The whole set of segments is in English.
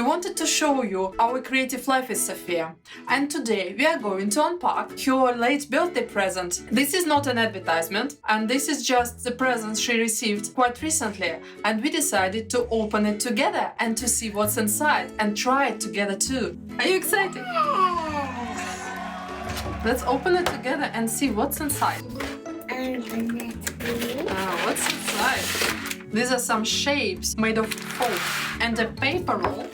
wanted to show you our creative life with Sophia. And today we are going to unpack her late birthday present. This is not an advertisement, and this is just the present she received quite recently. And we decided to open it together and to see what's inside and try it together too. Are you excited? Let's open it together and see what's inside. What's inside? These are some shapes made of foam and a paper roll.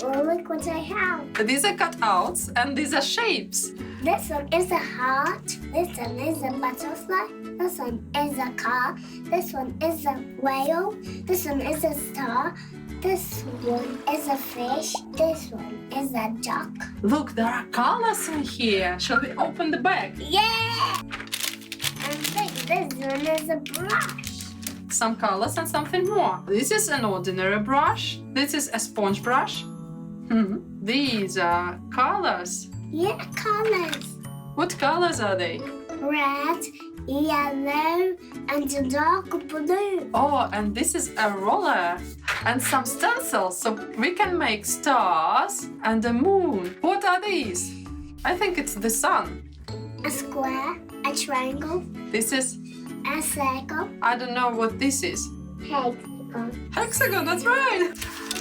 Oh, look what I have. These are cutouts and these are shapes. This one is a heart. This one is a butterfly. This one is a car. This one is a whale. This one is a star. This one is a fish. This one is a duck. Look, there are colors in here. Shall we open the bag? Yeah! And think this one is a brush. Some colors and something more. This is an ordinary brush. This is a sponge brush. These are colors. Yeah, colors. What colors are they? Red, yellow, and dark blue. Oh, and this is a roller and some stencils, so we can make stars and a moon. What are these? I think it's the sun. A square, a triangle, This is, a circle, I don't know what this is. hexagon. Hexagon, that's right.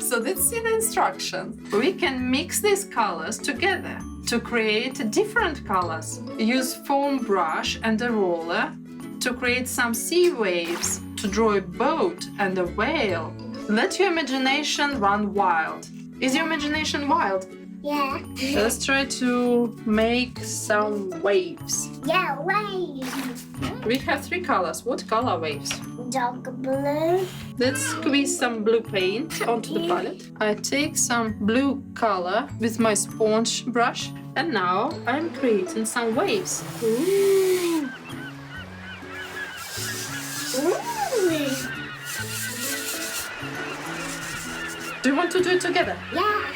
So let's see the instructions. We can mix these colors together to create different colors. Use foam brush and a roller to create some sea waves, to draw a boat and a whale. Let your imagination run wild. Is your imagination wild? Yeah. Let's try to make some waves. Yeah, waves. We have 3 colors. What color are waves? Dark blue. Let's squeeze some blue paint onto the palette. I take some blue color with my sponge brush, and now I'm creating some waves. Ooh. Ooh. Do you want to do it together? Yeah.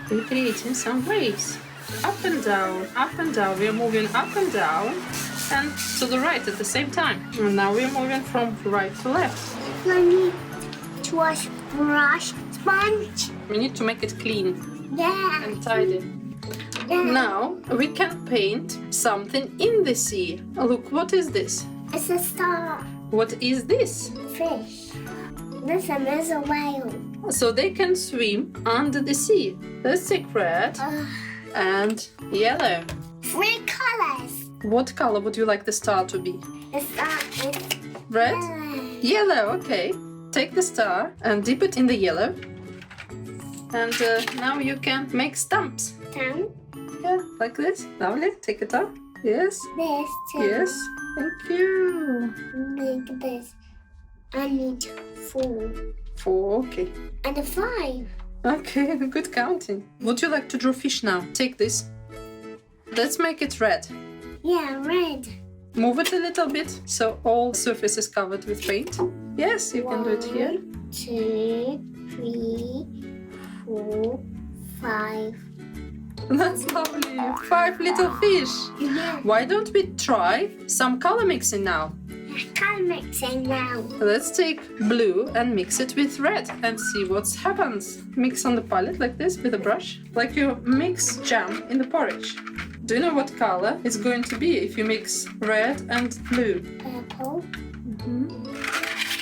We're creating some waves. Up and down, up and down. We're moving up and down and to the right at the same time. And now we're moving from right to left. I need to wash brush sponge. We need to make it clean Yeah. and tidy. Yeah. Now we can paint something in the sea. Look, what is this? It's a star. What is this? Fish. This one is a whale. So they can swim under the sea. Let's take red and yellow. 3 colors. What color would you like the star to be? The star is Red? yellow. Yellow, okay. Take the star and dip it in the yellow. And now you can make stumps. Down. Yeah, like this. Lovely. Take it up. Yes. This too. Yes. Thank you. Make this. I need 4 4, okay. and a 5. Okay, good counting. Would you like to draw fish now? Take this. Let's make it red. Yeah, red. Move it a little bit so all surface is covered with paint. Yes, you can do it here. 1, 2, 3, 4, 5. That's lovely. 5 little fish. Yeah. Why don't we try some color mixing now? I can't mix it now. Let's take blue and mix it with red and see what happens. Mix on the palette like this with a brush, like you mix jam in the porridge. Do you know what color it's going to be if you mix red and blue? Purple.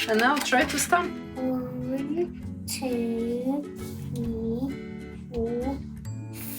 And now try to stamp. 1, 2, 3, 4,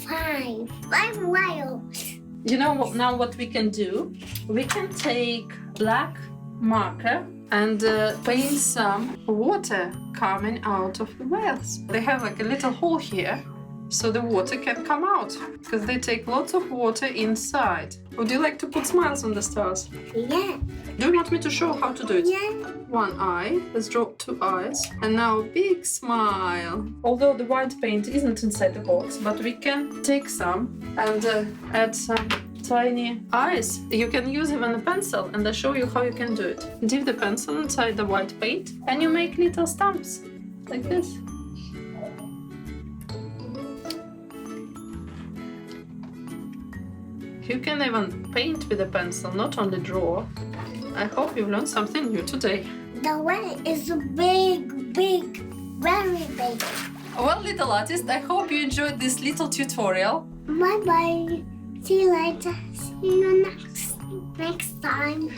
5. 5 whales. You know what? Now what we can do? We can take black marker and paint some water coming out of the whales. They have like a little hole here, so the water can come out because they take lots of water inside. Would you like to put smiles on the stars? Yeah. Do you want me to show how to do it? Yeah. 1 eye. Let's draw 2 eyes. And now big smile. Although the white paint isn't inside the box, but we can take some and add some tiny eyes. You can use even a pencil, and I'll show you how you can do it. Dip the pencil inside the white paint and you make little stamps like this. You can even paint with a pencil, not only draw. I hope you've learned something new today. The whale is big, big, very big. Well, little artist, I hope you enjoyed this little tutorial. Bye bye. See you later. See you next time.